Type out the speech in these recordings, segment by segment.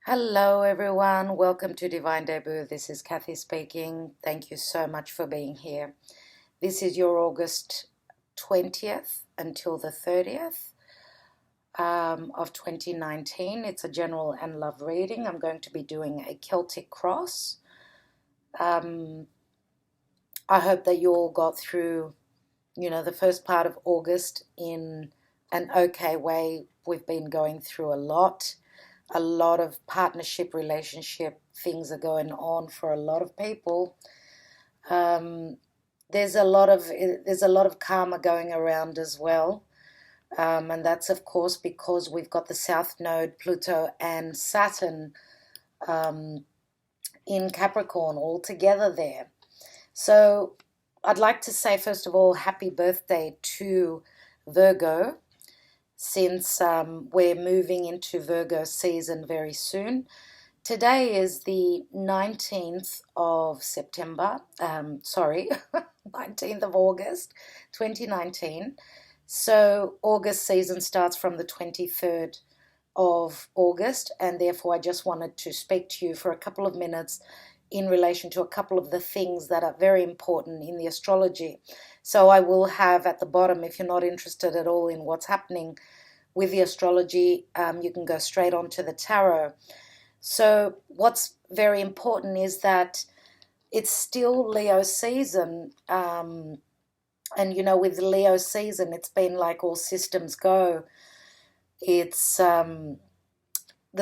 Hello, everyone. Welcome to Divine Debut. This is Kathy speaking. Thank you so much for being here. This is your August 20th until the 30th of 2019. It's a general and love reading. I'm going to be doing a Celtic cross. I hope that you all got through, the first part of August in an okay way. We've been going through a lot of partnership, relationship things are going on for a lot of people. There's a lot of karma going around as well, and that's of course because we've got the South Node, Pluto, and Saturn in Capricorn all together there. So I'd like to say first of all, happy birthday to Virgo, since we're moving into Virgo season very soon. Today is the 19th of September, 19th of August 2019. So August season starts from the 23rd of August, and therefore I just wanted to speak to you for a couple of minutes in relation to a couple of the things that are very important in the astrology. So I will have at the bottom, if you're not interested at all in what's happening with the astrology, you can go straight on to the tarot. So what's very important is that it's still Leo season. And, with Leo season, it's been like all systems go. It's the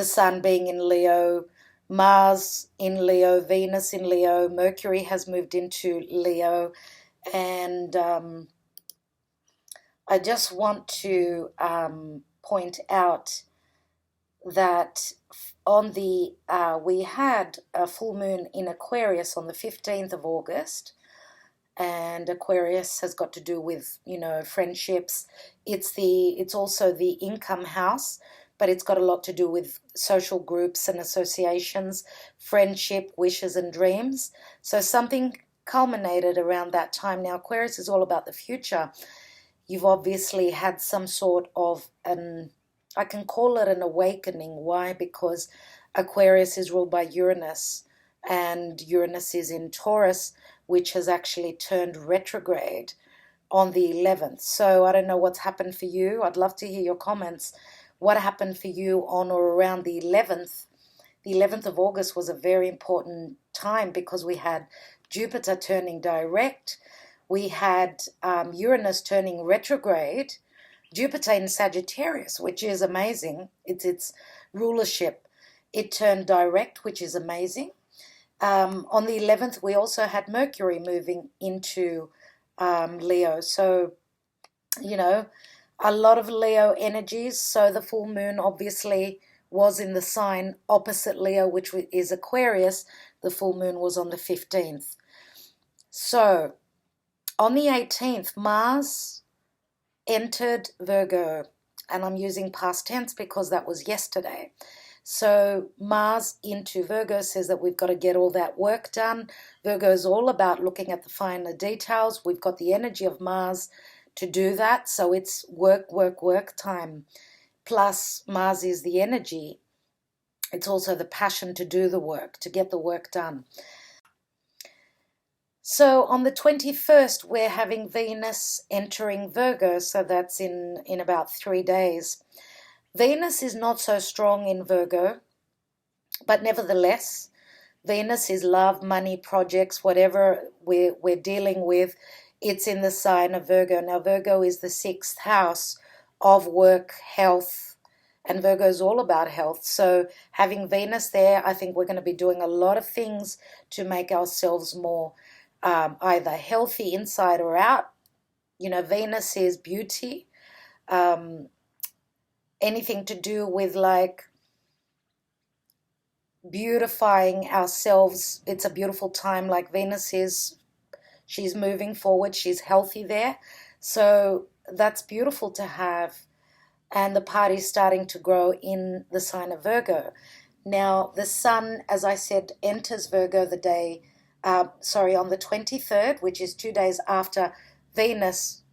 sun being in Leo, Mars in Leo, Venus in Leo, Mercury has moved into Leo, and I just want to point out that we had a full moon in Aquarius on the 15th of August, and Aquarius has got to do with friendships. It's also the income house, but it's got a lot to do with social groups and associations, friendship, wishes and dreams. So something culminated around that time. Now Aquarius is all about the future. You've obviously had some sort of I can call it an awakening. Why? Because Aquarius is ruled by Uranus, and Uranus is in Taurus, which has actually turned retrograde on the 11th. So I don't know what's happened for you. I'd love to hear your comments. What happened for you on or around the 11th? The 11th of August was a very important time because we had Jupiter turning direct. We had Uranus turning retrograde, Jupiter in Sagittarius, which is amazing. It's its rulership. It turned direct, which is amazing. On the 11th, we also had Mercury moving into Leo. So, a lot of Leo energies. So the full moon obviously was in the sign opposite Leo, which is Aquarius. The full moon was on the 15th. So on the 18th, Mars entered Virgo, and I'm using past tense because that was yesterday. So Mars into Virgo says that we've got to get all that work done. Virgo is all about looking at the finer details. We've got the energy of Mars to do that. So it's work, work, work time. Plus Mars is the energy. It's also the passion to do the work, to get the work done. So on the 21st, we're having Venus entering Virgo. So that's in about 3 days. Venus is not so strong in Virgo, but nevertheless, Venus is love, money, projects, whatever we're dealing with. It's in the sign of Virgo. Now, Virgo is the 6th house of work, health, and Virgo is all about health. So having Venus there, I think we're going to be doing a lot of things to make ourselves more either healthy inside or out. Venus is beauty. Anything to do with like beautifying ourselves. It's a beautiful time. Like Venus is, she's moving forward. She's healthy there. So that's beautiful to have. And the party's starting to grow in the sign of Virgo. Now, the sun, as I said, enters Virgo on the 23rd, which is 2 days after Venus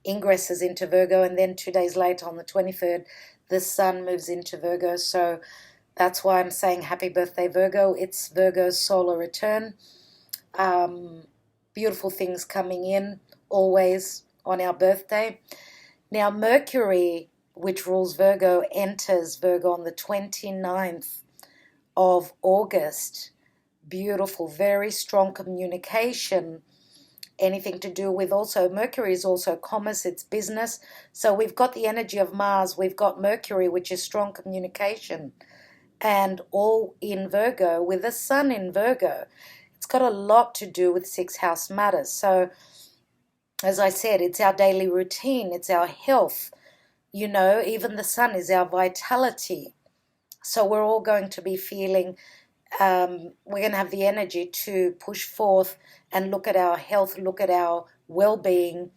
ingresses into Virgo, and then 2 days later on the 23rd, the sun moves into Virgo. So That's why I'm saying happy birthday, Virgo. It's Virgo's solar return. Beautiful things coming in always on our birthday. Now, Mercury, which rules Virgo, enters Virgo on the 29th of August. Beautiful, very strong communication. Anything to do with also, Mercury is also commerce, it's business. So we've got the energy of Mars, we've got Mercury, which is strong communication. And all in Virgo, with the Sun in Virgo, it's got a lot to do with sixth house matters. So, as I said, it's our daily routine, it's our health. You know, even the Sun is our vitality. So we're all going to be feeling, we're going to have the energy to push forth and look at our health, look at our well-being,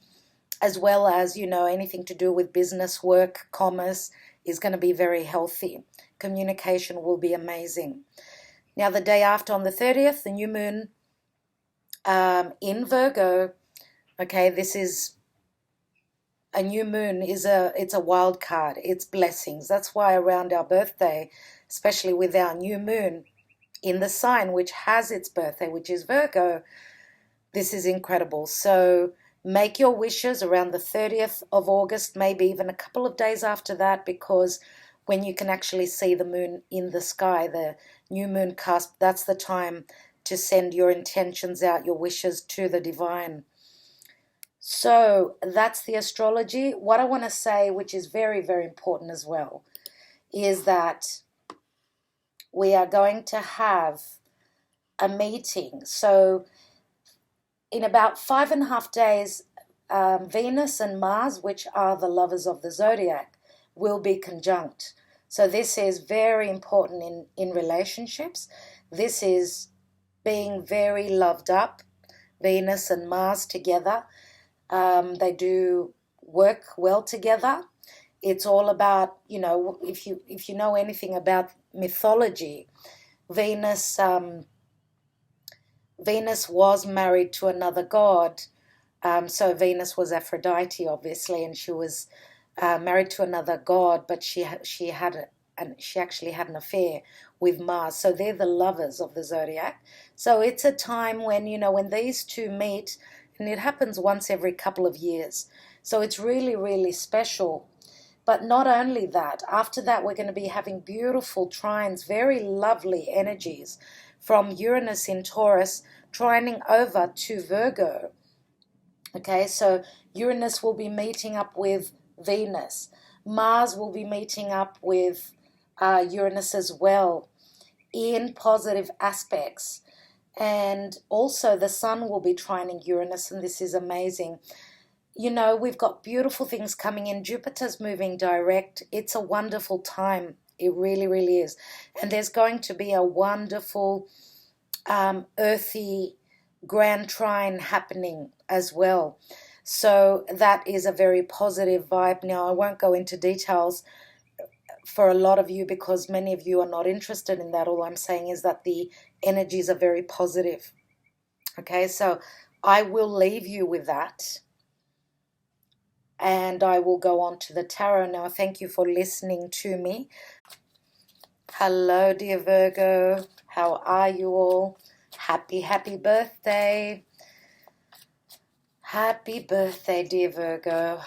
as well as, you know, anything to do with business, work, commerce is going to be very healthy. Communication will be amazing. Now, the day after, on the 30th, the new moon in Virgo, okay, this is a new moon, it's a wild card, it's blessings. That's why around our birthday, especially with our new moon in the sign which has its birthday, which is Virgo, this is incredible. So make your wishes around the 30th of August, maybe even a couple of days after that, because when you can actually see the moon in the sky, the new moon cusp, that's the time to send your intentions out, your wishes to the divine. So that's the astrology. What I want to say, which is very, very important as well, is that we are going to have a meeting. So in about 5.5 days, Venus and Mars, which are the lovers of the zodiac, will be conjunct. So this is very important in relationships. This is being very loved up, Venus and Mars together. They do work well together. It's all about, you know, if you know anything about mythology, Venus was married to another god. So Venus was Aphrodite, obviously, and she was married to another god, but she actually had an affair with Mars. So they're the lovers of the zodiac. So it's a time when, you know, when these two meet, and it happens once every couple of years. So it's really, really special. But not only that, after that we're going to be having beautiful trines, very lovely energies from Uranus in Taurus trining over to Virgo. Okay, so Uranus will be meeting up with Venus. Mars will be meeting up with Uranus as well in positive aspects. And also the Sun will be trining Uranus, and this is amazing. You know, we've got beautiful things coming in. Jupiter's moving direct. It's a wonderful time. It really, really is. And there's going to be a wonderful earthy grand trine happening as well. So that is a very positive vibe. Now, I won't go into details for a lot of you because many of you are not interested in that. All I'm saying is that the energies are very positive. Okay, so I will leave you with that. And I will go on to the tarot now. Thank you for listening to me. Hello, dear Virgo. How are you all? Happy, happy birthday. Happy birthday, dear Virgo.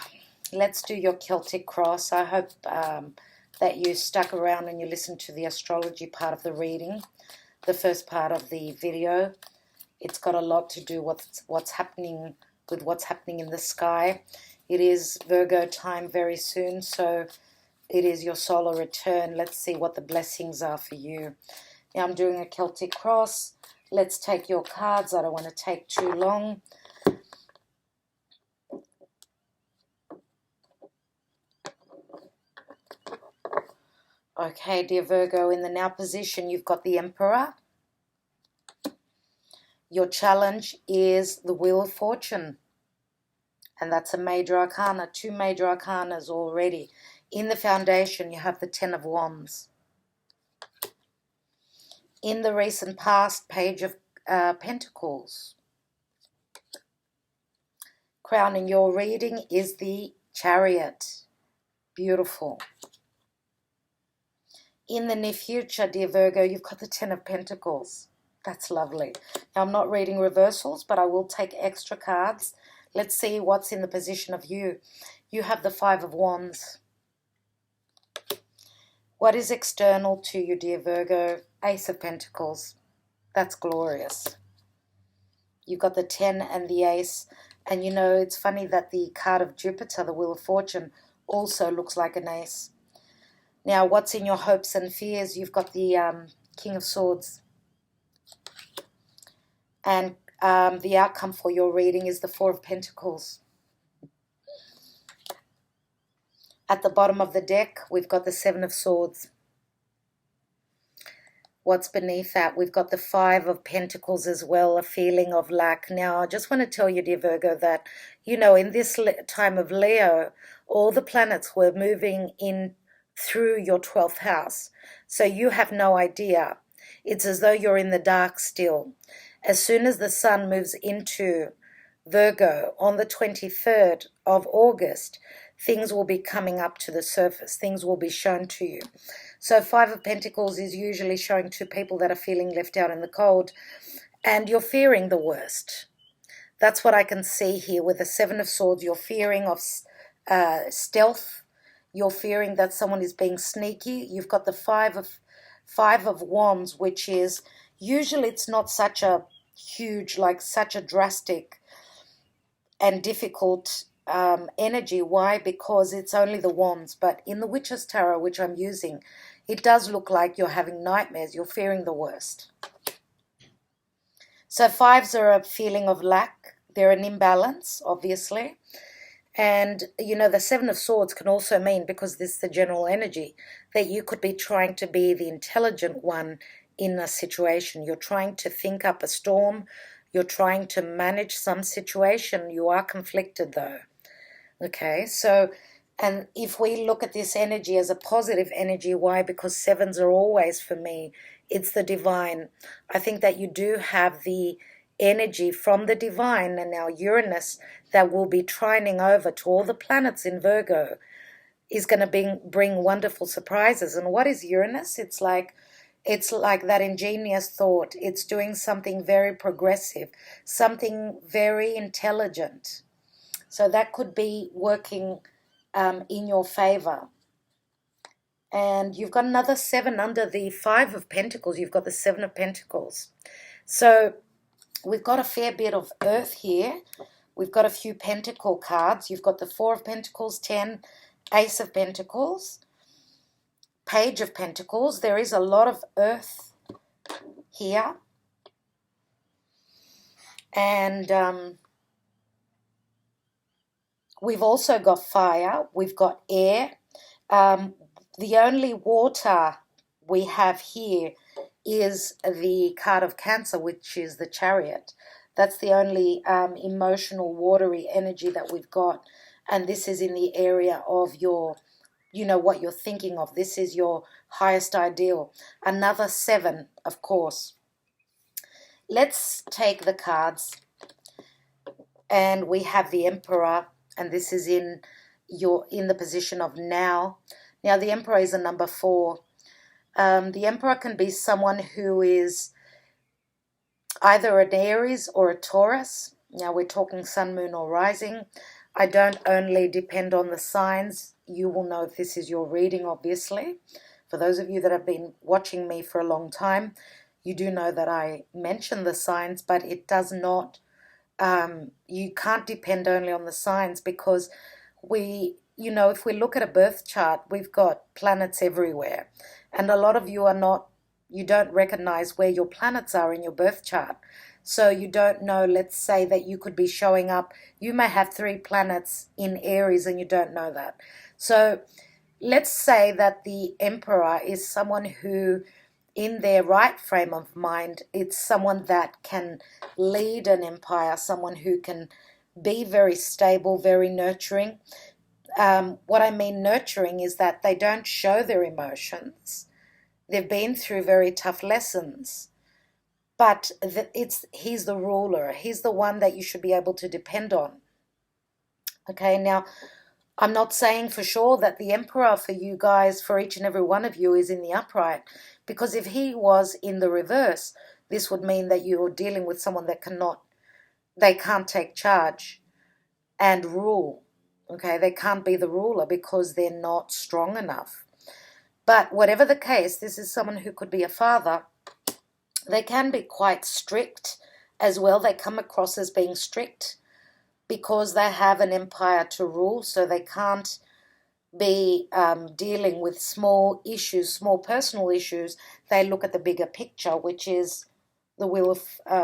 Let's do your Celtic cross. I hope that you stuck around and you listened to the astrology part of the reading, the first part of the video. It's got a lot to do with what's happening in the sky. It is Virgo time very soon, so it is your solar return. Let's see what the blessings are for you. Now I'm doing a Celtic cross. Let's take your cards. I don't want to take too long. Okay, dear Virgo, in the now position, you've got the Emperor. Your challenge is the Wheel of Fortune. And that's a major arcana, 2 major arcanas already. In the foundation, you have the 10 of Wands. In the recent past, Page of Pentacles. Crowning your reading is the Chariot. Beautiful. in the near future, dear Virgo, you've got the Ten of Pentacles. That's lovely. Now, I'm not reading reversals, but I will take extra cards. Let's see what's in the position of you. You have the Five of Wands. What is external to you, dear Virgo? Ace of Pentacles. That's glorious. You've got the 10 and the Ace. And you know, it's funny that the card of Jupiter, the Wheel of Fortune, also looks like an ace. Now, what's in your hopes and fears? You've got the King of Swords. And the outcome for your reading is the Four of Pentacles. At the bottom of the deck, we've got the Seven of Swords. What's beneath that? We've got the Five of Pentacles as well, a feeling of lack. Now, I just want to tell you, dear Virgo, that, you know, in this time of Leo, all the planets were moving in through your 12th house. So you have no idea. It's as though you're in the dark still. As soon as the sun moves into Virgo on the 23rd of August, things will be coming up to the surface. Things will be shown to you. So Five of Pentacles is usually showing to people that are feeling left out in the cold, and you're fearing the worst. That's what I can see here with the Seven of Swords. You're fearing of stealth. You're fearing that someone is being sneaky. You've got the Five of Wands, which is usually it's not such a huge, like such a drastic and difficult energy. Why? Because it's only the wands. But in the Witch's Tarot, which I'm using, it does look like you're having nightmares. You're fearing the worst. So fives are a feeling of lack. They're an imbalance, obviously. And, you know, the Seven of Swords can also mean, because this is the general energy, that you could be trying to be the intelligent one in a situation. You're trying to think up a storm. You're trying to manage some situation. You are conflicted, though. Okay, so, and if we look at this energy as a positive energy, why? Because sevens are always, for me, it's the divine. I think that you do have the energy from the divine, and now Uranus that will be trining over to all the planets in Virgo is going to bring wonderful surprises. And what is Uranus? It's like that ingenious thought. It's doing something very progressive, something very intelligent. So that could be working in your favor. And you've got another seven under the Five of Pentacles. You've got the Seven of Pentacles. So we've got a fair bit of earth here. We've got a few pentacle cards. You've got the Four of Pentacles, 10, Ace of Pentacles, Page of Pentacles. There is a lot of earth here. And we've also got fire. We've got air. The only water we have here is the card of Cancer, which is the Chariot. That's the only emotional, watery energy that we've got. And this is in the area of your, you know, what you're thinking of. This is your highest ideal. Another seven, of course. Let's take the cards. And we have the Emperor, and this is in the position of now. Now, the Emperor is a number 4. The Emperor can be someone who is either an Aries or a Taurus. Now, we're talking Sun, Moon, or Rising. I don't only depend on the signs. You will know if this is your reading, obviously. For those of you that have been watching me for a long time, you do know that I mention the signs, but it does not, you can't depend only on the signs, because you know, if we look at a birth chart, we've got planets everywhere. And a lot of you you don't recognize where your planets are in your birth chart. So you don't know, let's say that you could be showing up. You may have 3 planets in Aries and you don't know that. So let's say that the Emperor is someone who, in their right frame of mind, it's someone that can lead an empire, someone who can be very stable, very nurturing. What I mean nurturing is that they don't show their emotions. They've been through very tough lessons, but he's the ruler. He's the one that you should be able to depend on. Okay, now I'm not saying for sure that the Emperor for you guys, for each and every one of you, is in the upright, because if he was in the reverse, this would mean that you're dealing with someone that they can't take charge and rule. Okay, they can't be the ruler because they're not strong enough. But whatever the case, this is someone who could be a father. They can be quite strict as well. They come across as being strict because they have an empire to rule, so they can't be dealing with small issues, small personal issues. They look at the bigger picture, which is the wheel of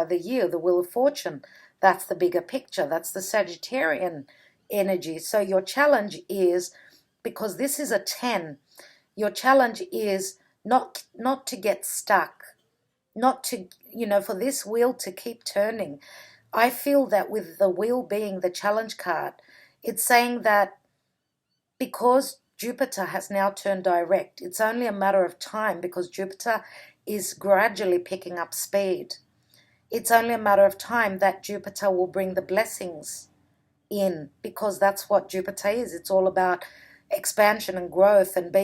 the year, the wheel of fortune. That's the bigger picture. That's the Sagittarian energy. So your challenge is, because this is a 10, your challenge is not to get stuck, not to, for this wheel to keep turning. I feel that with the wheel being the challenge card, it's saying that because Jupiter has now turned direct, it's only a matter of time, because Jupiter is gradually picking up speed. It's only a matter of time that Jupiter will bring the blessings in, because that's what Jupiter is. It's all about expansion and growth and,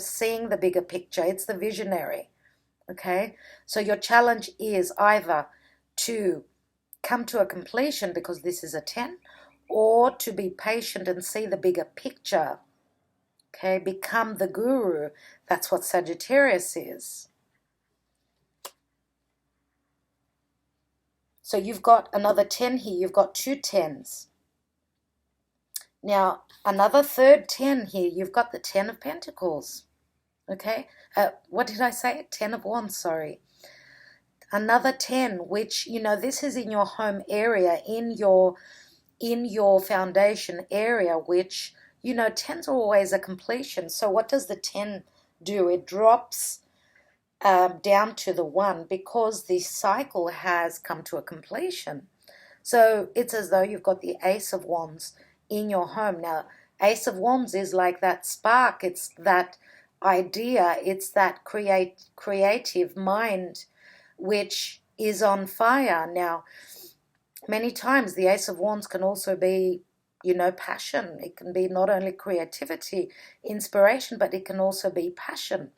seeing the bigger picture. It's the visionary, okay? So your challenge is either to come to a completion, because this is a 10, or to be patient and see the bigger picture, okay? Become the guru. That's what Sagittarius is. So you've got another 10 here. You've got 2 10s. Now, another third 10 here. You've got the 10 of Pentacles, okay? What did I say? 10 of Wands, sorry. Another 10, which, this is in your home area, in your foundation area, which, 10s are always a completion. So what does the 10 do? It drops down to the 1, because the cycle has come to a completion. So it's as though you've got the Ace of Wands in your home. Now, Ace of Wands is like that spark. It's that idea. It's that creative mind which is on fire. Now, many times the Ace of Wands can also be, passion. It can be not only creativity, inspiration, but it can also be passion.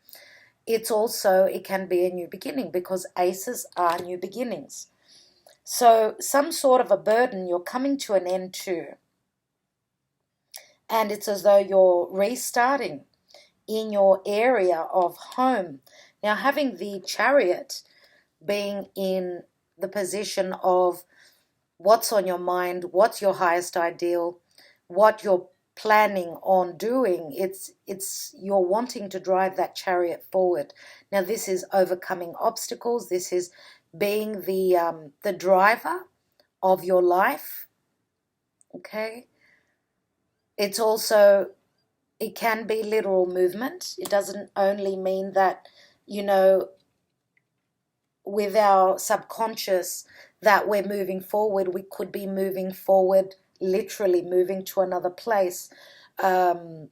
It can be a new beginning, because aces are new beginnings. So some sort of a burden you're coming to an end to. And it's as though you're restarting in your area of home. Now, having the Chariot being in the position of what's on your mind, what's your highest ideal, what you're planning on doing, it's you're wanting to drive that chariot forward. Now, this is overcoming obstacles. This is being the driver of your life, okay? It can be literal movement. It doesn't only mean that, with our subconscious that we're moving forward. We could be moving forward, literally moving to another place. Cancer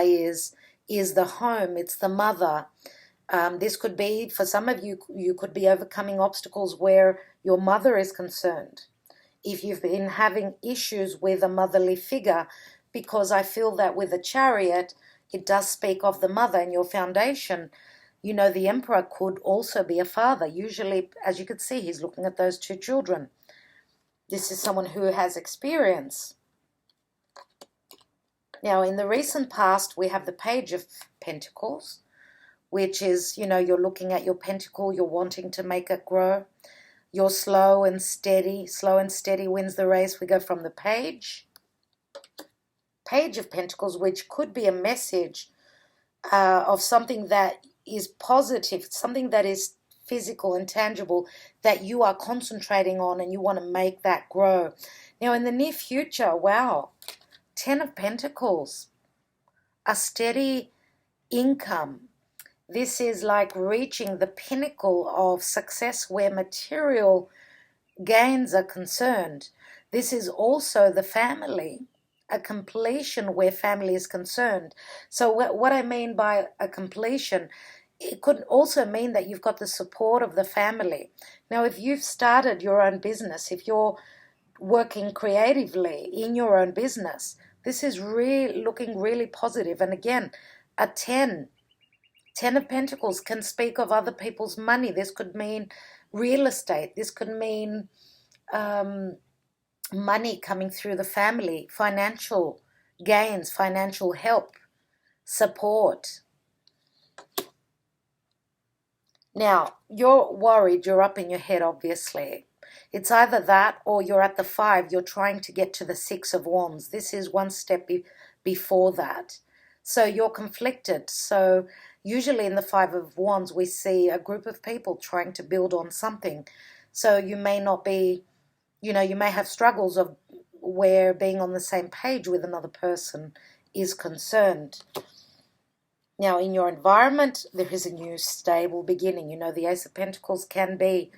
is the home. It's the mother. This could be, for some of you, you could be overcoming obstacles where your mother is concerned. If you've been having issues with a motherly figure, because I feel that with the Chariot, it does speak of the mother and your foundation. The Emperor could also be a father. Usually, as you could see, he's looking at those 2 children. This is someone who has experience. Now, in the recent past, we have the Page of Pentacles, which is, you're looking at your pentacle, you're wanting to make it grow. You're slow and steady. Slow and steady wins the race. We go from the Page of Pentacles, which could be a message of something that is positive, something that is physical and tangible that you are concentrating on, and you want to make that grow. Now, in the near future, wow, 10 of Pentacles, a steady income. This is like reaching the pinnacle of success where material gains are concerned. This is also the family, a completion where family is concerned. So what I mean by a completion, it could also mean that you've got the support of the family. Now, if you've started your own business, if you're working creatively in your own business. This is really looking really positive. And again, a 10 of Pentacles can speak of other people's money. This could mean real estate. This could mean money coming through the family, financial gains, financial help, support. Now, you're worried, you're up in your head, obviously. It's either that or you're at the 5, you're trying to get to the 6 of Wands. This is one step before that. So you're conflicted. So usually in the 5 of Wands, we see a group of people trying to build on something. So you may not be, you may have struggles of where being on the same page with another person is concerned. Now, in your environment, there is a new stable beginning. The Ace of Pentacles can be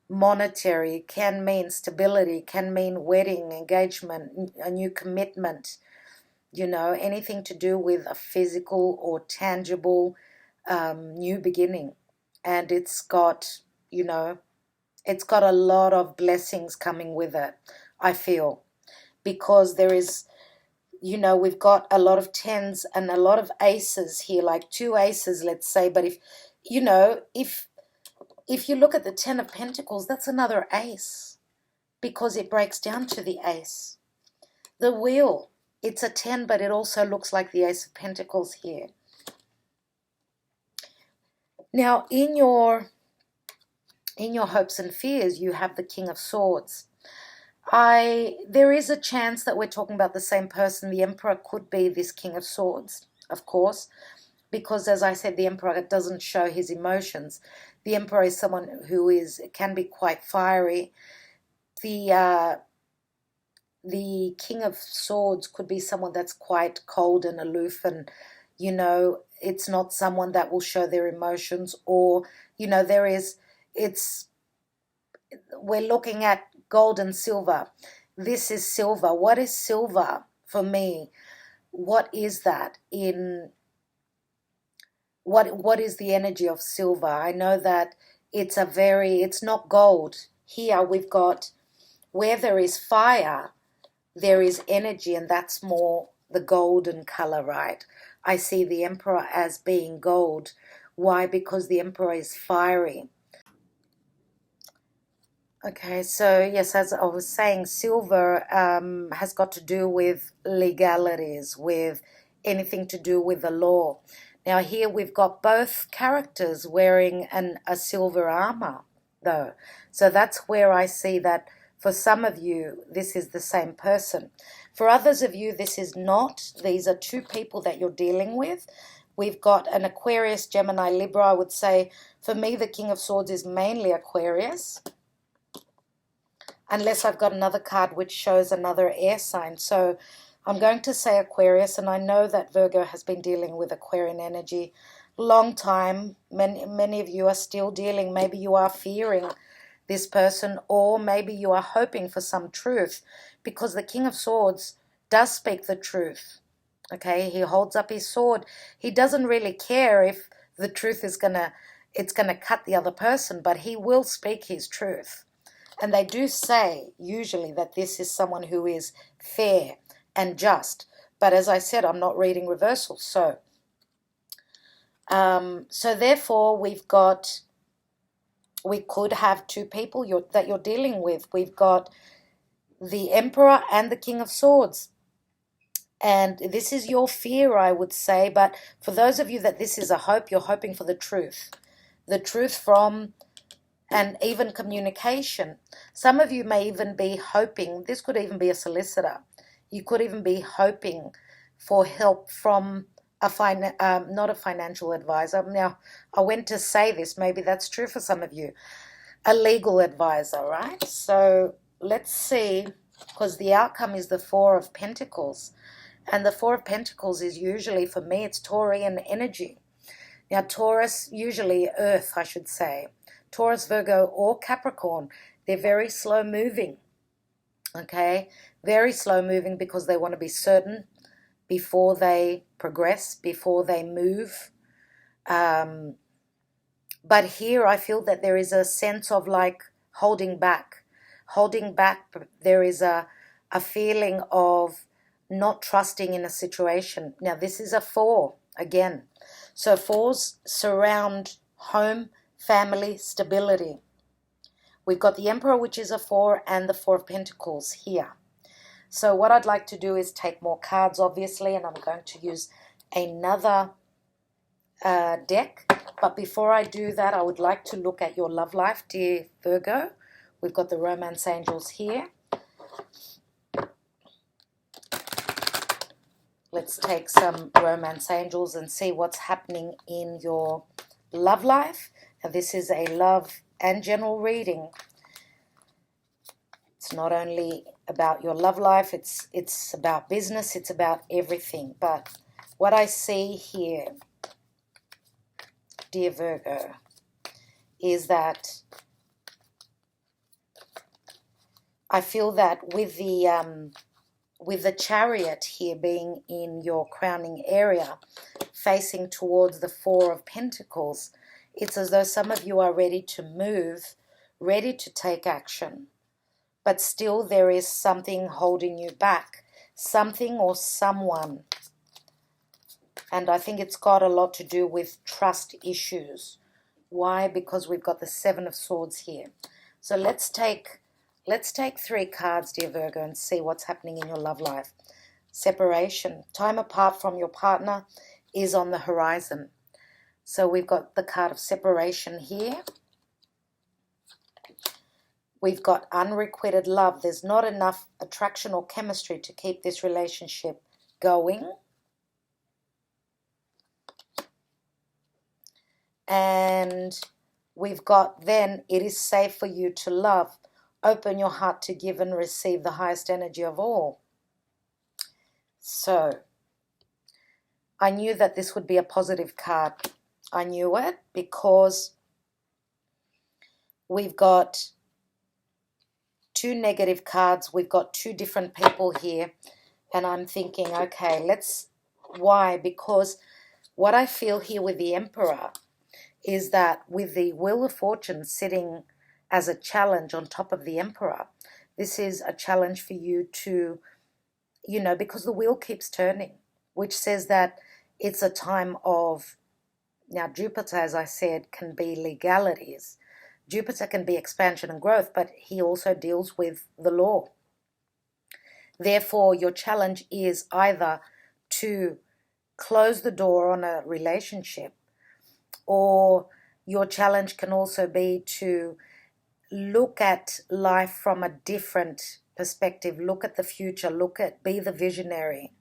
monetary, can mean stability, can mean wedding, engagement, a new commitment, anything to do with a physical or tangible new beginning. And it's got a lot of blessings coming with it, I feel, because there is, we've got a lot of 10s and a lot of aces here, like 2 aces, let's say. But if you look at the 10 of Pentacles, that's another ace because it breaks down to the ace. The wheel, it's a 10, but it also looks like the Ace of Pentacles here. Now, in your hopes and fears, you have the King of Swords. There is a chance that we're talking about the same person. The Emperor could be this King of Swords, of course, because, as I said, the Emperor doesn't show his emotions. The Emperor is someone who can be quite fiery. The King of Swords could be someone that's quite cold and aloof, and it's not someone that will show their emotions, or we're looking at gold and silver. This is silver. What is silver for me? What is that what is the energy of silver? I know that it's not gold. Here we've got, where there is fire, there is energy, and that's more the golden color, right? I see the Emperor as being gold. Why? Because the Emperor is fiery. Okay, so yes, as I was saying, silver has got to do with legalities, with anything to do with the law. Now here we've got both characters wearing a silver armor, though. So that's where I see that for some of you, this is the same person. For others of you, this is not. These are 2 people that you're dealing with. We've got an Aquarius, Gemini, Libra. I would say, for me, the King of Swords is mainly Aquarius, unless I've got another card which shows another air sign. So I'm going to say Aquarius, and I know that Virgo has been dealing with Aquarian energy long time. Many of you are still dealing. Maybe you are fearing this person, or maybe you are hoping for some truth, because the King of Swords does speak the truth. Okay, he holds up his sword. He doesn't really care if the truth is gonna cut the other person, but he will speak his truth. And they do say, usually, that this is someone who is fair and just. But as I said, I'm not reading reversals. So therefore, we could have 2 people that you're dealing with. We've got the Emperor and the King of Swords. And this is your fear, I would say. But for those of you that this is a hope, you're hoping for the truth. The truth from... and even communication. Some of you may even be hoping, this could even be a solicitor. You could even be hoping for help from not a financial advisor. Now, I went to say this, maybe that's true for some of you. A legal advisor, right? So let's see, because the outcome is the 4 of Pentacles. And the 4 of Pentacles is usually, for me, it's Taurian energy. Now, Taurus, usually Earth, I should say. Taurus, Virgo, or Capricorn, they're very slow moving, okay? Very slow moving because they want to be certain before they progress, before they move. But here I feel that there is a sense of like holding back. holding back. There is a feeling of not trusting in a situation. Now, this is a 4 again. So 4s surround home, family, stability. We've got the Emperor, which is a 4, and the 4 of Pentacles here. So what I'd like to do is take more cards, obviously, and I'm going to use another deck. But before I do that, I would like to look at your love life, dear Virgo. We've got the romance angels here. Let's take some romance angels and see what's happening in your love life. Now, this is a love and general reading. It's not only about your love life, it's about business, it's about everything. But what I see here, dear Virgo, is that I feel that with the Chariot here being in your crowning area, facing towards the 4 of Pentacles, it's as though some of you are ready to move, ready to take action, but still there is something holding you back, something or someone. And I think it's got a lot to do with trust issues. Why? Because we've got the 7 of Swords here. So let's take 3 cards, dear Virgo, and see what's happening in your love life. Separation. Time apart from your partner is on the horizon. So we've got the card of separation here. We've got unrequited love. There's not enough attraction or chemistry to keep this relationship going. And we've got then, it is safe for you to love. Open your heart to give and receive the highest energy of all. So, I knew that this would be a positive card. I knew it because we've got 2 negative cards. We've got 2 different people here. And I'm thinking, okay, why? Because what I feel here with the Emperor is that with the Wheel of Fortune sitting as a challenge on top of the Emperor, this is a challenge for you to, because the wheel keeps turning, which says that it's a time of, now Jupiter, as I said, can be legalities. Jupiter can be expansion and growth, but he also deals with the law. Therefore, your challenge is either to close the door on a relationship, or your challenge can also be to look at life from a different perspective, look at the future, be the visionary,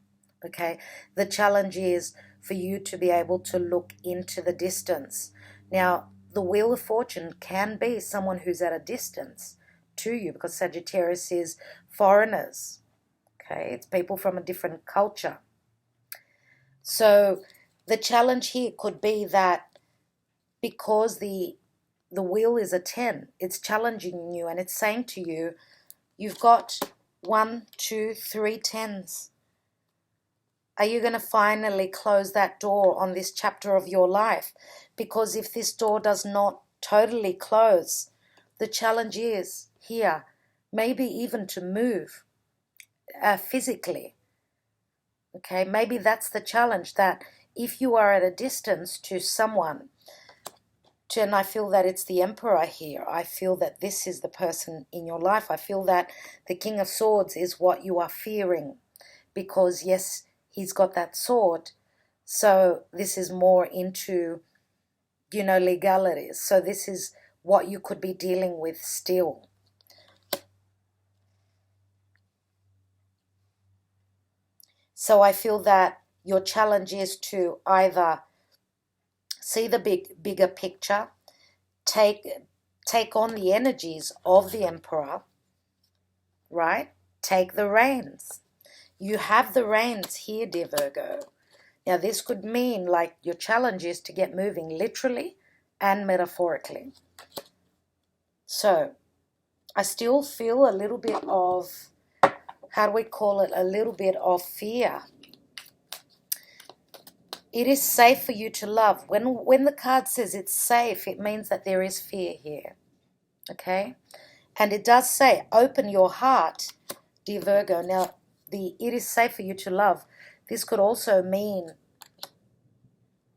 okay? The challenge is for you to be able to look into the distance. Now, the Wheel of Fortune can be someone who's at a distance to you, because Sagittarius is foreigners, okay? It's people from a different culture. So the challenge here could be that because the wheel is a 10, it's challenging you and it's saying to you, you've got 1, 2, 3 10s. Are you going to finally close that door on this chapter of your life? Because if this door does not totally close, the challenge is here, maybe even to move physically. Okay, maybe that's the challenge, that if you are at a distance to someone, and I feel that it's the Emperor here. I feel that this is the person in your life. I feel that the King of Swords is what you are fearing, because yes, he's got that sword. So this is more into, legalities. So this is what you could be dealing with still. So I feel that your challenge is to either see the bigger picture, take on the energies of the Emperor, right? Take the reins. You have the reins here, dear Virgo. Now, this could mean like your challenge is to get moving literally and metaphorically. So, I still feel a little bit of, how do we call it, a little bit of fear. It is safe for you to love. When the card says it's safe, it means that there is fear here, okay? And it does say, open your heart, dear Virgo. Now, it is safe for you to love. This could also mean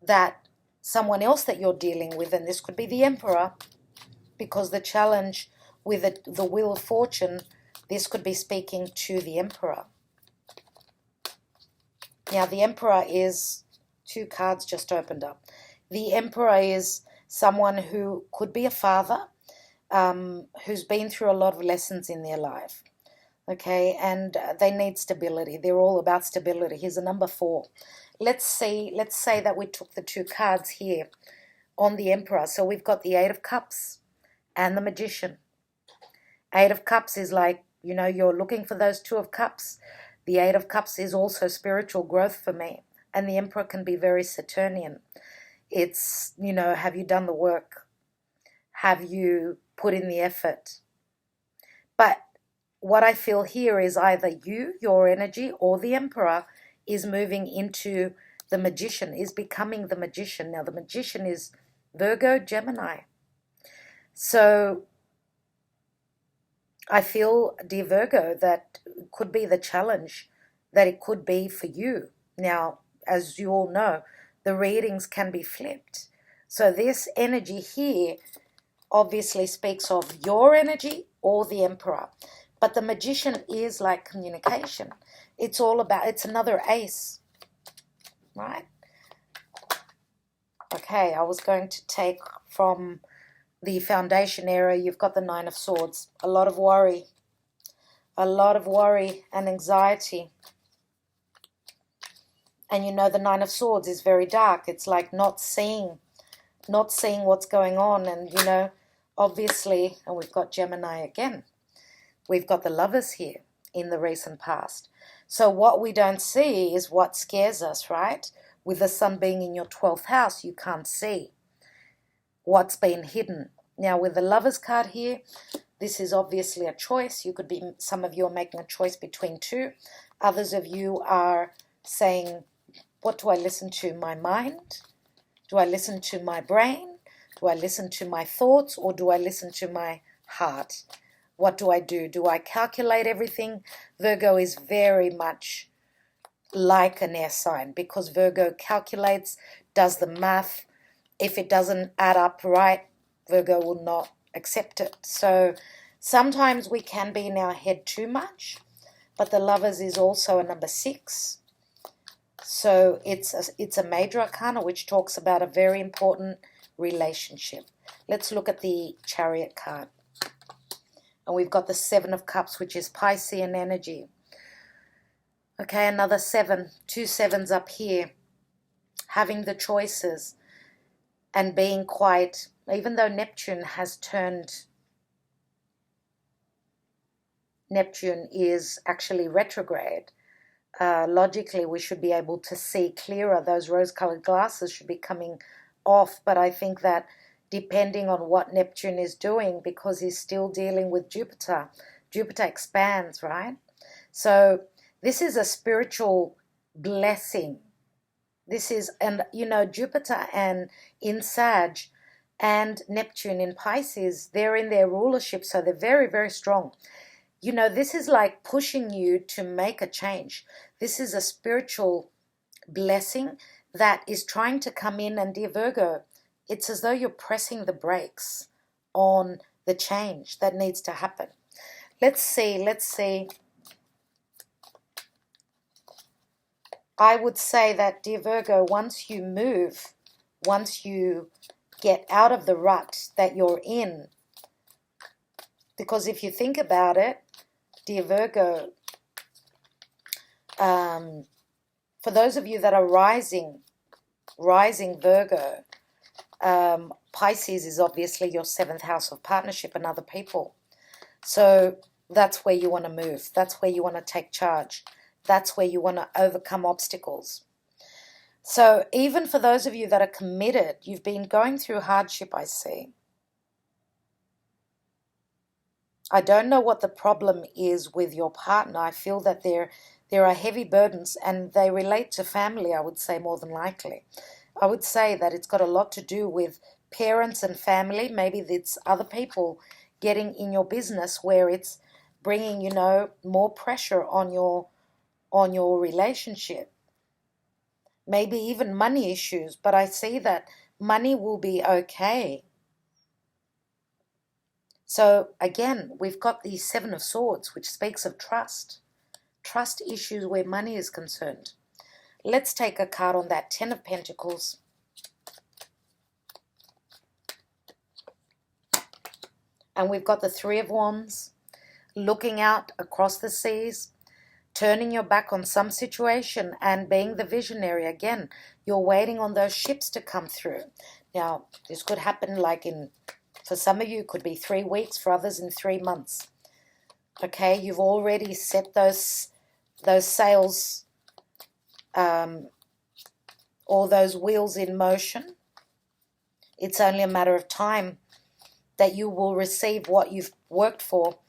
that someone else that you're dealing with, and this could be the Emperor, because the challenge with the Wheel of Fortune, this could be speaking to the Emperor. Now, the Emperor is, 2 cards just opened up. The Emperor is someone who could be a father, who's been through a lot of lessons in their life. Okay, and they need stability. They're all about stability. Here's a number 4. Let's say that we took the 2 cards here on the Emperor. So we've got the 8 of Cups and the Magician. 8 of Cups is like, you're looking for those 2 of Cups. The 8 of Cups is also spiritual growth for me. And the Emperor can be very Saturnian. It's, have you done the work? Have you put in the effort? But what I feel here is either your energy, or the Emperor is moving into the Magician, is becoming the Magician. Now, the Magician is Virgo, Gemini. So I feel, dear Virgo, that could be the challenge that it could be for you. Now, as you all know, the readings can be flipped. So this energy here obviously speaks of your energy or the Emperor. But the Magician is like communication. It's all about, it's another ace, right? Okay, I was going to take from the foundation area. You've got the 9 of Swords. A lot of worry and anxiety. And the 9 of Swords is very dark. It's like not seeing what's going on. And, obviously, and we've got Gemini again. We've got the Lovers here in the recent past. So what we don't see is what scares us, right? With the Sun being in your 12th house, you can't see what's been hidden. Now, with the Lovers card here, this is obviously a choice. Some of you are making a choice between 2. Others of you are saying, what do I listen to? My mind? Do I listen to my brain? Do I listen to my thoughts? Or do I listen to my heart? What do I do? Do I calculate everything? Virgo is very much like an air sign, because Virgo calculates, does the math. If it doesn't add up right, Virgo will not accept it. So sometimes we can be in our head too much, but the Lovers is also a number 6. So it's a major arcana, which talks about a very important relationship. Let's look at the Chariot card. And we've got the 7 of Cups, which is Piscean energy. Okay, another 7. 2 sevens up here. Having the choices and being quite, even though Neptune is actually retrograde. Logically, we should be able to see clearer. Those rose-colored glasses should be coming off. But I think that depending on what Neptune is doing, because he's still dealing with Jupiter. Jupiter expands, right? So this is a spiritual blessing. This is, and Jupiter and in Sag and Neptune in Pisces, they're in their rulership, so they're very, very strong. This is like pushing you to make a change. This is a spiritual blessing that is trying to come in, and dear Virgo, it's as though you're pressing the brakes on the change that needs to happen. Let's see. I would say that, dear Virgo, once you get out of the rut that you're in, because if you think about it, dear Virgo, for those of you that are rising Virgo, Pisces is obviously your 7th house of partnership and other people. So that's where you want to move. That's where you want to take charge. That's where you want to overcome obstacles. So even for those of you that are committed, you've been going through hardship, I see. I don't know what the problem is with your partner. I feel that there are heavy burdens, and they relate to family, I would say, more than likely. I would say that it's got a lot to do with parents and family. Maybe it's other people getting in your business where it's bringing, you know, more pressure on your relationship. Maybe even money issues, but I see that money will be okay. So again, we've got the Seven of Swords, which speaks of trust. Trust issues where money is concerned. Let's take a card on that. Ten of Pentacles. And we've got the Three of Wands. Looking out across the seas. Turning your back on some situation and being the visionary. Again, you're waiting on those ships to come through. Now, this could happen like for some of you, it could be 3 weeks. For others, in 3 months. Okay, you've already set those sails, or those wheels in motion. It's only a matter of time that you will receive what you've worked for.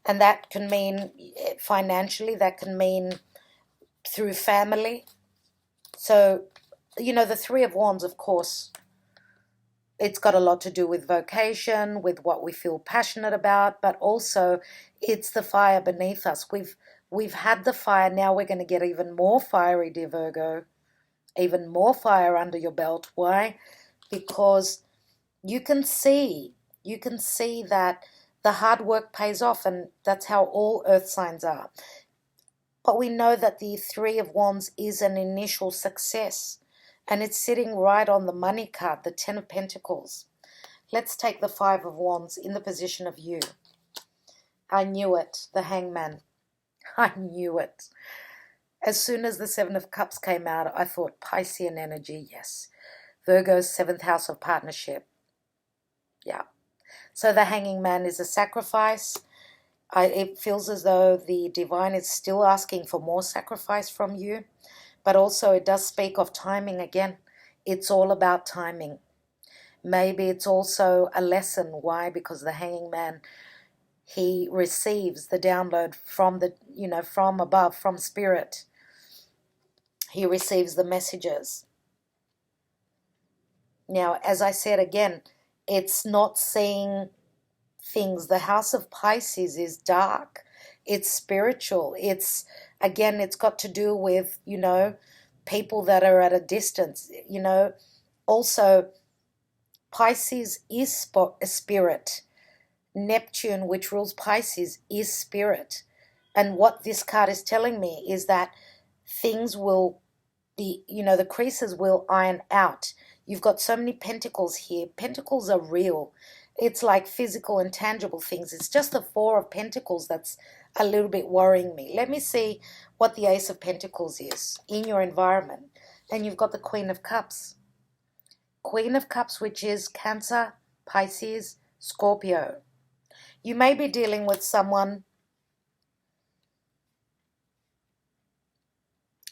And that can mean financially, that can mean through family. So, you know, the Three of Wands, of course, it's got a lot to do with vocation, with what we feel passionate about, but also it's the fire beneath us. We've had the fire, now we're going to get even more fiery, dear Virgo. Even more fire under your belt. Why? Because you can see that the hard work pays off, and that's how all earth signs are. But we know that the Three of Wands is an initial success, and it's sitting right on the money card, the Ten of Pentacles. Let's take the Five of Wands in the position of you. I knew it, the Hangman. I knew it. As soon as the Seven of Cups came out, I thought Piscean energy, yes. Virgo's 7th house of partnership. Yeah. So the Hanging Man is a sacrifice. It feels as though the divine is still asking for more sacrifice from you. But also it does speak of timing again. It's all about timing. Maybe it's also a lesson. Why? Because the Hanging Man, he receives the download from from above, from spirit. He receives the messages. Now, as I said again, it's not seeing things. The house of Pisces is dark. It's spiritual. It's got to do with, people that are at a distance. Also, Pisces is a spirit. Neptune, which rules Pisces, is spirit. And what this card is telling me is that things will be, the creases will iron out. You've got so many pentacles here. Pentacles are real. It's like physical and tangible things. It's just the Four of Pentacles that's a little bit worrying me. Let me see what the Ace of Pentacles is in your environment. And you've got the Queen of Cups. Queen of Cups, which is Cancer, Pisces, Scorpio. You may be dealing with someone,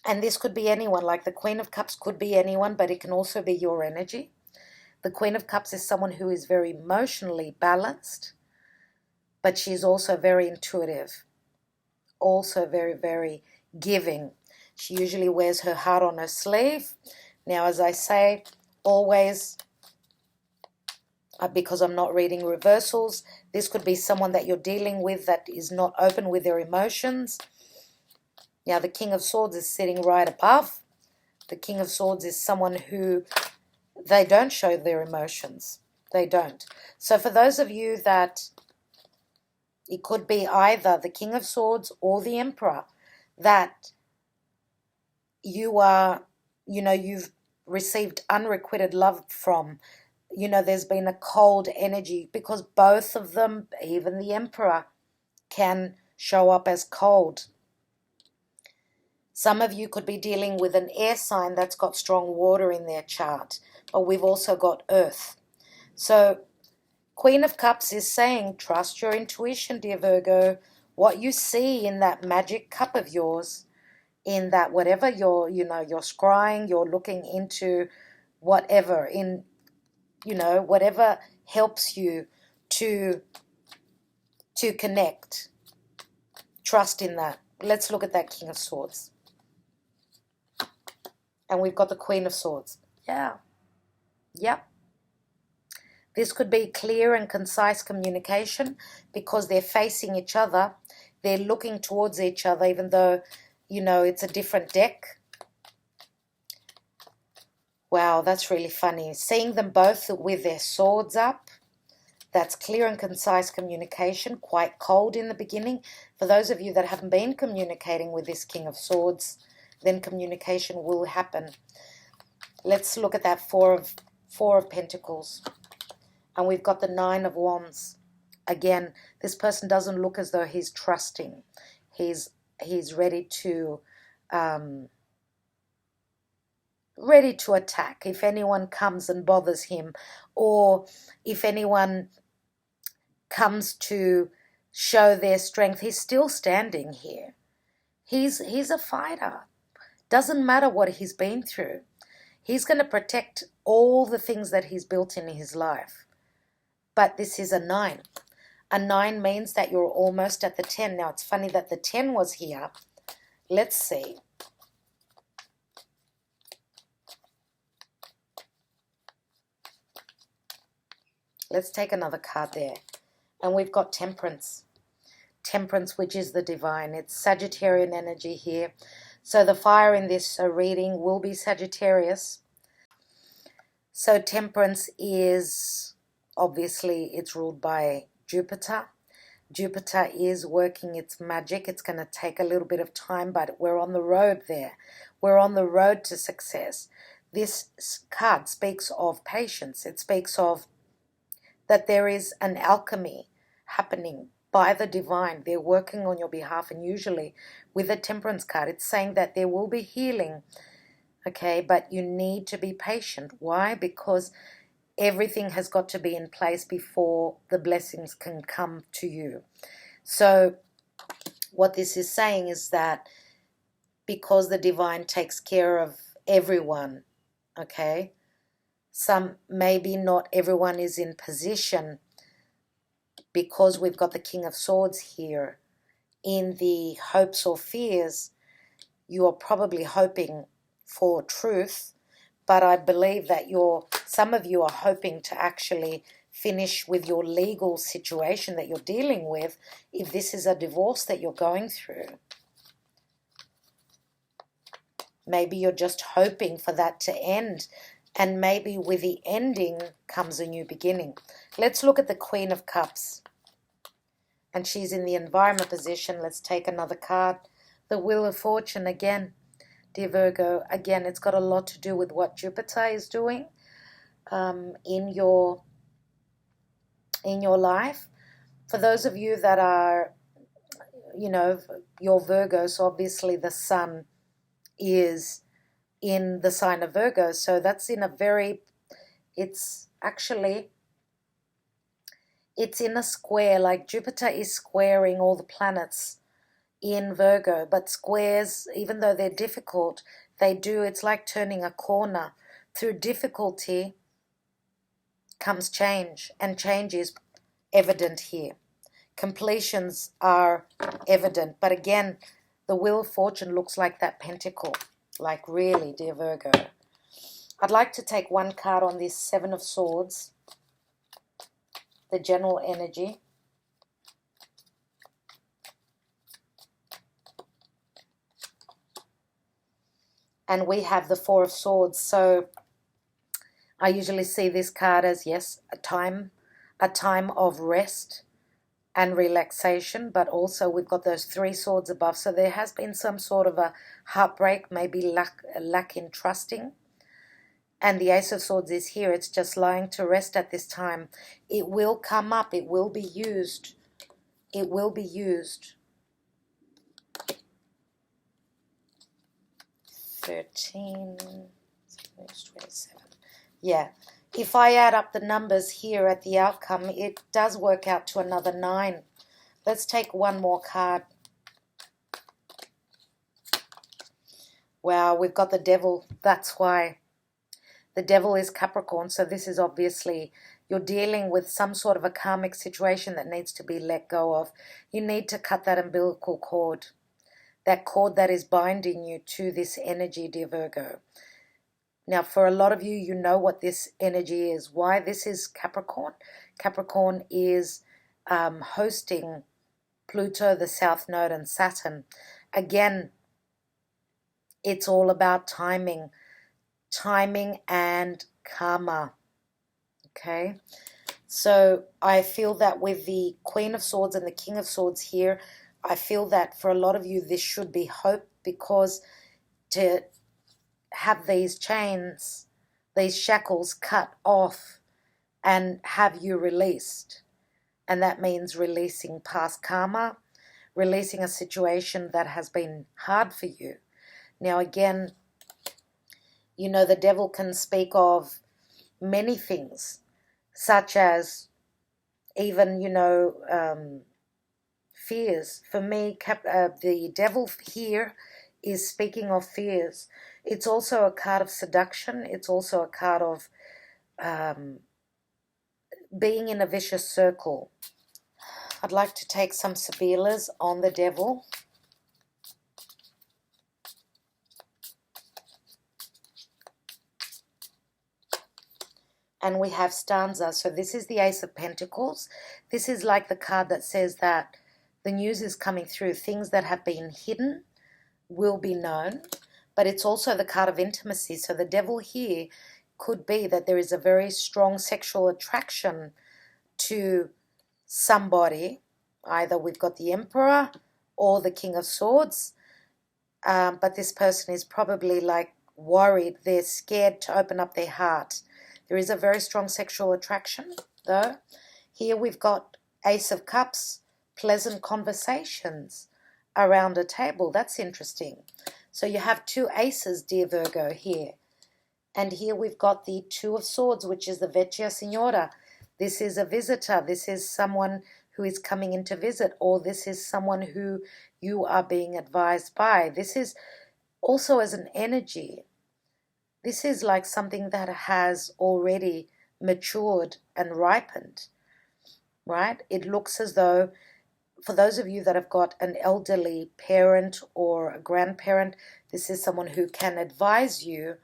and this could be anyone, like the Queen of Cups could be anyone, but it can also be your energy. The Queen of Cups is someone who is very emotionally balanced, but she's also very intuitive, also very, very giving. She usually wears her heart on her sleeve. Now, as I say, always, because I'm not reading reversals, this could be someone that you're dealing with that is not open with their emotions. Now, the King of Swords is sitting right above. The King of Swords is someone who, they don't show their emotions. They don't. So for those of you that it could be either the King of Swords or the Emperor, that you are, you've received unrequited love from, there's been a cold energy, because both of them, even the Emperor, can show up as cold. Some of you could be dealing with an air sign that's got strong water in their chart, but we've also got earth. So Queen of Cups is saying, trust your intuition, dear Virgo. What you see in that magic cup of yours, in that whatever you're scrying, you're looking into, whatever, whatever helps you to connect. Trust in that. Let's look at that King of Swords. And we've got the Queen of Swords. Yeah. Yep. This could be clear and concise communication because they're facing each other. They're looking towards each other, even though, you know, it's a different deck. Wow, that's really funny. Seeing them both with their swords up, that's clear and concise communication, quite cold in the beginning. For those of you that haven't been communicating with this King of Swords, then communication will happen. Let's look at that Four of Pentacles. And we've got the Nine of Wands. Again, this person doesn't look as though he's trusting. He's ready to attack if anyone comes and bothers him, or if anyone comes to show their strength. He's still standing here. He's a fighter. Doesn't matter what he's been through. He's going to protect all the things that he's built in his life. But this is a 9. A 9 means that you're almost at the 10. Now, it's funny that the 10 was here. Let's see. Let's take another card there. And we've got Temperance. Temperance, which is the divine. It's Sagittarian energy here. So the fire in this reading will be Sagittarius. So Temperance is, obviously, it's ruled by Jupiter. Jupiter is working its magic. It's going to take a little bit of time, but we're on the road there. We're on the road to success. This card speaks of patience. It speaks of that there is an alchemy happening by the divine. They're working on your behalf, and usually with the Temperance card, it's saying that there will be healing, okay, but you need to be patient. Why? Because everything has got to be in place before the blessings can come to you. So what this is saying is that because the divine takes care of everyone, okay, maybe not everyone is in position, because we've got the King of Swords here. In the hopes or fears, you are probably hoping for truth, but I believe that some of you are hoping to actually finish with your legal situation that you're dealing with, if this is a divorce that you're going through. Maybe you're just hoping for that to end, and maybe with the ending comes a new beginning. Let's look at the Queen of Cups. And she's in the environment position. Let's take another card. The Wheel of Fortune again. Dear Virgo, again, it's got a lot to do with what Jupiter is doing in your life. For those of you that are, you know, your Virgos, obviously the sun is in the sign of Virgo. So that's in a very, it's in a square, like Jupiter is squaring all the planets in Virgo. But squares, even though they're difficult, it's like turning a corner. Through difficulty comes change, and change is evident here. Completions are evident, but again, the Wheel of Fortune looks like that pentacle. Like really, dear Virgo. I'd like to take one card on this Seven of Swords, the general energy. And we have the Four of Swords. So I usually see this card as, yes, a time of rest and relaxation, but also we've got those 3 swords above. So there has been some sort of a heartbreak, maybe lack in trusting. And the Ace of Swords is here. It's just lying to rest at this time. It will come up. It will be used. It will be used. 13, 27. Yeah. If I add up the numbers here at the outcome, it does work out to another 9. Let's take one more card. Wow, we've got the Devil. That's why. The Devil is Capricorn, so this is obviously you're dealing with some sort of a karmic situation that needs to be let go of. You need to cut that umbilical cord, that cord that is binding you to this energy, dear Virgo. Now, for a lot of you, you know what this energy is. Why this is Capricorn? Capricorn is hosting Pluto, the South Node, and Saturn. Again, it's all about timing and karma. Okay? So I feel that with the Queen of Swords and the King of Swords here, I feel that for a lot of you, this should be hope, because to have these chains, these shackles cut off and have you released. And that means releasing past karma, releasing a situation that has been hard for you. Now again, you know, the devil can speak of many things, such as even, you know, fears. For me, the devil here is speaking of fears. It's also a card of seduction. It's also a card of being in a vicious circle. I'd like to take some Sibillas on the devil. And we have stanza. So this is the Ace of Pentacles. This is like the card that says that the news is coming through. Things that have been hidden will be known. But it's also the card of intimacy. So the devil here could be that there is a very strong sexual attraction to somebody. Either we've got the Emperor or the King of Swords. But this person is probably like worried. They're scared to open up their heart. There is a very strong sexual attraction, though. Here we've got Ace of Cups, pleasant conversations around a table. That's interesting. So you have two aces, dear Virgo, here. And here we've got the Two of Swords, which is the Vecchia Signora. This is a visitor. This is someone who is coming in to visit, or this is someone who you are being advised by. This is also as an energy. This is like something that has already matured and ripened, right? It looks as though, for those of you that have got an elderly parent or a grandparent, this is someone who can advise you,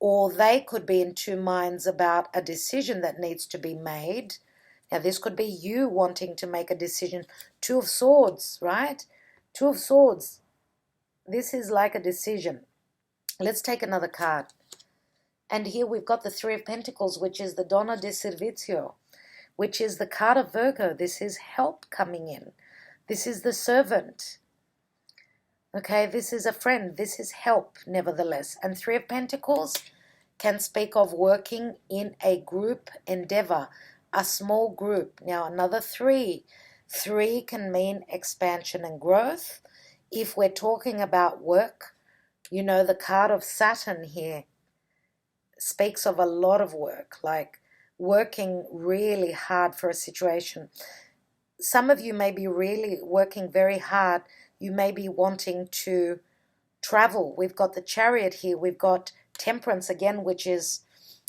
or they could be in two minds about a decision that needs to be made. Now, this could be you wanting to make a decision. Two of Swords, right? Two of Swords. This is like a decision. Let's take another card. And here we've got the Three of Pentacles, which is the Donna di Servizio, which is the card of Virgo. This is help coming in. This is the servant. Okay, this is a friend. This is help, nevertheless. And Three of Pentacles can speak of working in a group endeavor, a small group. Now, another three. Three can mean expansion and growth. If we're talking about work, you know, the card of Saturn here speaks of a lot of work, like working really hard for a situation. Some of you may be really working very hard. You may be wanting to travel. We've got the Chariot here. We've got Temperance again, which is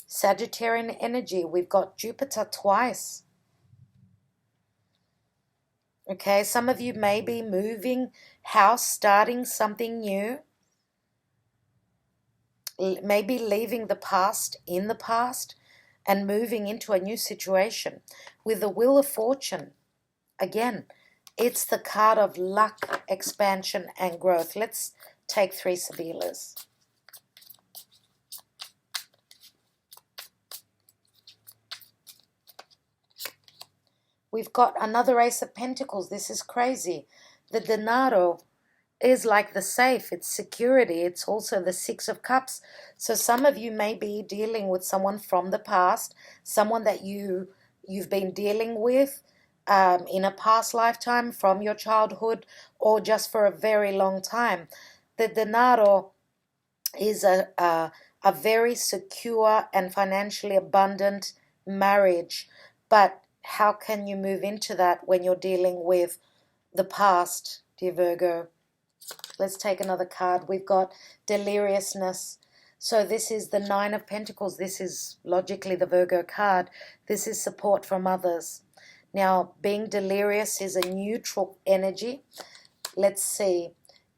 Sagittarian energy. We've got Jupiter twice. Okay, some of you may be moving house, starting something new. Maybe leaving the past in the past and moving into a new situation. With the Wheel of Fortune, again, it's the card of luck, expansion, and growth. Let's take three Sibillas. We've got another Ace of Pentacles. This is crazy. The Denaro is like the safe. It's security. It's also the Six of Cups. So some of you may be dealing with someone from the past, someone that you've been dealing with in a past lifetime, from your childhood, or just for a very long time. The Denaro is a very secure and financially abundant marriage. But how can you move into that when you're dealing with the past, dear Virgo? Let's take another card. We've got deliriousness. So this is the Nine of Pentacles. This is logically the Virgo card. This is support from others. Now, being delirious is a neutral energy. Let's see.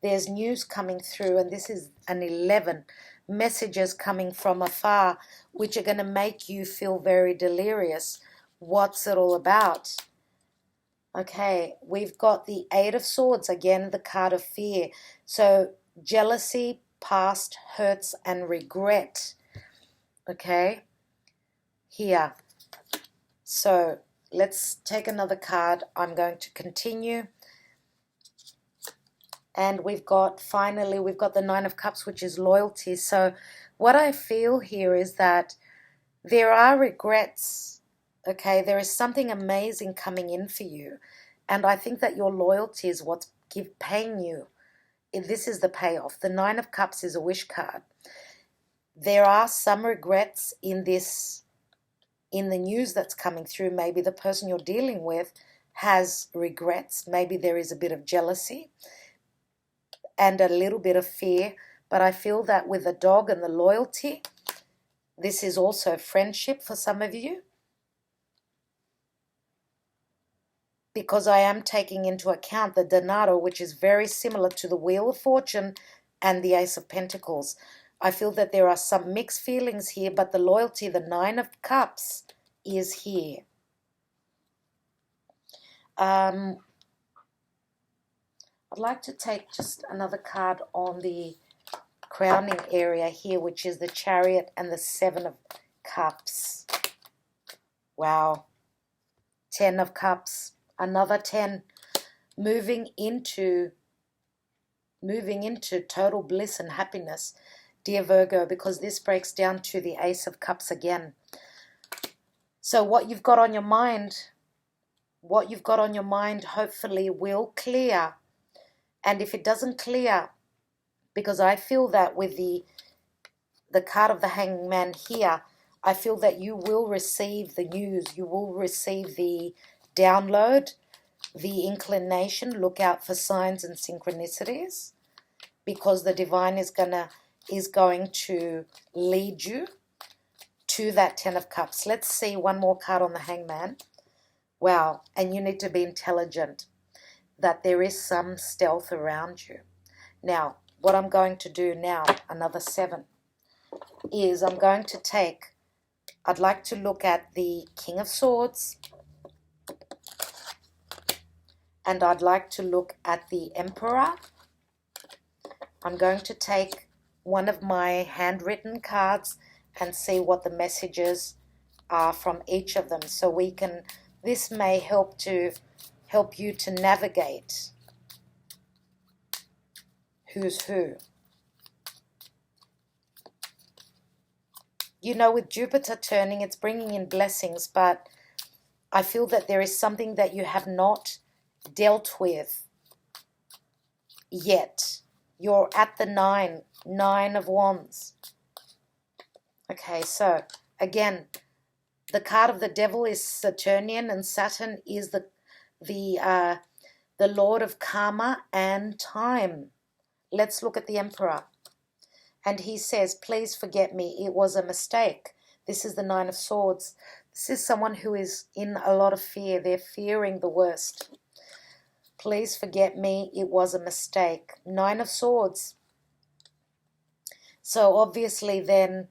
There's news coming through, and this is an 11. messages coming from afar, which are going to make you feel very delirious. What's it all about? Okay, we've got the Eight of Swords, again, the card of fear. So jealousy, past hurts, and regret. Okay, here. So let's take another card. I'm going to continue. And finally, we've got the Nine of Cups, which is loyalty. So what I feel here is that there are regrets, okay? There is something amazing coming in for you. And I think that your loyalty is what's paying you. This is the payoff. The Nine of Cups is a wish card. There are some regrets in the news that's coming through. Maybe the person you're dealing with has regrets. Maybe there is a bit of jealousy and a little bit of fear. But I feel that with the dog and the loyalty, this is also friendship for some of you. Because I am taking into account the Denaro, which is very similar to the Wheel of Fortune and the Ace of Pentacles. I feel that there are some mixed feelings here, but the loyalty, the Nine of Cups, is here. I'd like to take just another card on the crowning area here, which is the Chariot and the Seven of Cups. Wow. 10 of Cups. Another 10. Moving into total bliss and happiness, dear Virgo, because this breaks down to the Ace of Cups again. So what you've got on your mind, hopefully will clear. And if it doesn't clear, because I feel that with the card of the Hanged Man here, I feel that you will receive the news, you will receive the download, the inclination. Look out for signs and synchronicities, because the divine is going to lead you to that 10 of Cups. Let's see one more card on the Hangman. Wow, and you need to be intelligent, that there is some stealth around you. Now, what I'm going to do now, another 7, is I'd like to look at the King of Swords, and I'd like to look at the Emperor. I'm going to take one of my handwritten cards and see what the messages are from each of them, so this may help you to navigate who's who. You know, with Jupiter turning, it's bringing in blessings, but I feel that there is something that you have not dealt with yet. You're at the 9 of Wands. Okay, so again, the card of the Devil is Saturnian, and Saturn is the Lord of karma and time. Let's look at the Emperor. And he says, please forget me, it was a mistake. This is the 9 of Swords. This is someone who is in a lot of fear. They're fearing the worst. Please forget me, it was a mistake. 9 of Swords. So obviously then,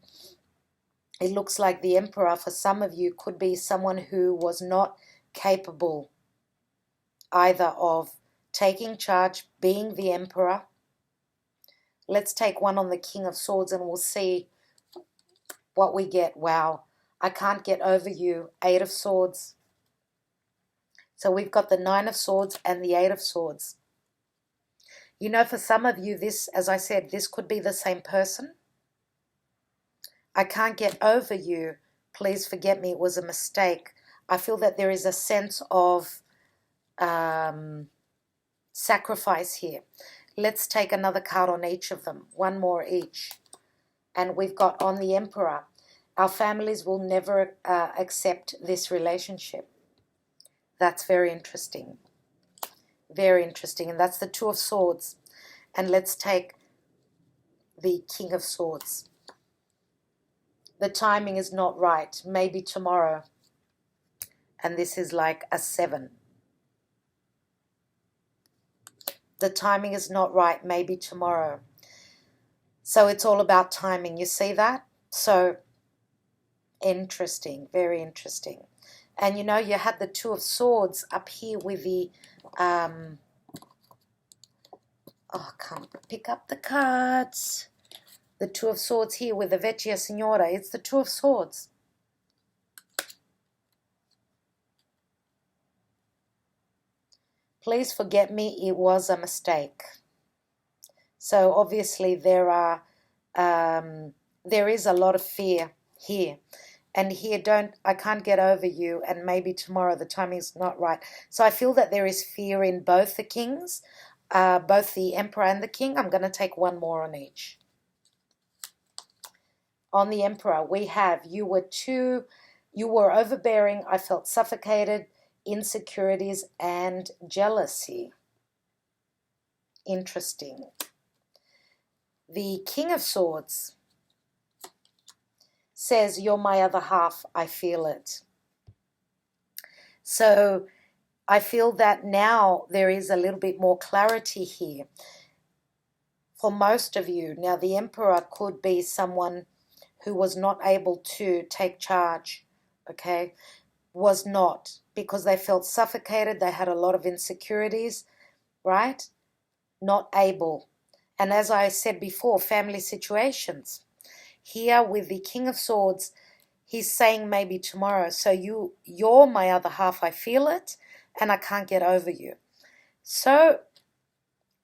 it looks like the Emperor for some of you could be someone who was not capable either of taking charge, being the Emperor. Let's take one on the King of Swords and we'll see what we get. Wow, I can't get over you. 8 of Swords. So we've got the 9 of Swords and the 8 of Swords. You know, for some of you, this, as I said, this could be the same person. I can't get over you. Please forget me. It was a mistake. I feel that there is a sense of sacrifice here. Let's take another card on each of them. One more each. And we've got on the Emperor. Our families will never accept this relationship. That's very interesting. Very interesting. And that's the 2 of Swords. And let's take the King of Swords. The timing is not right. Maybe tomorrow. And this is like a 7. The timing is not right. Maybe tomorrow. So it's all about timing. You see that? So interesting, very interesting. And you know, you had the Two of Swords up here with the, oh, I can't pick up the cards. The Two of Swords here with the Vecchia Signora. It's the Two of Swords. Please forget me, it was a mistake. So obviously there is a lot of fear here. And here, I can't get over you, and maybe tomorrow the timing's not right. So I feel that there is fear in both the kings, both the Emperor and the King. I'm going to take one more on each. On the Emperor, we have, you were overbearing, I felt suffocated, insecurities, and jealousy. Interesting. The King of Swords says, you're my other half, I feel it. So I feel that now there is a little bit more clarity here for most of you. Now the Emperor could be someone who was not able to take charge, okay? Was not, because they felt suffocated, they had a lot of insecurities, right? Not able. And as I said before, family situations. Here with the King of Swords, he's saying maybe tomorrow, so you're my other half, I feel it, and I can't get over you. So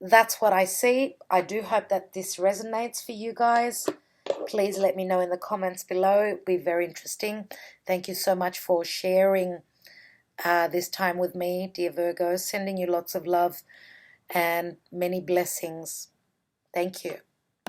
that's what I see. I do hope that this resonates for you guys. Please let me know in the comments below. It'll be very interesting. Thank you so much for sharing this time with me, dear Virgo. Sending you lots of love and many blessings. Thank you.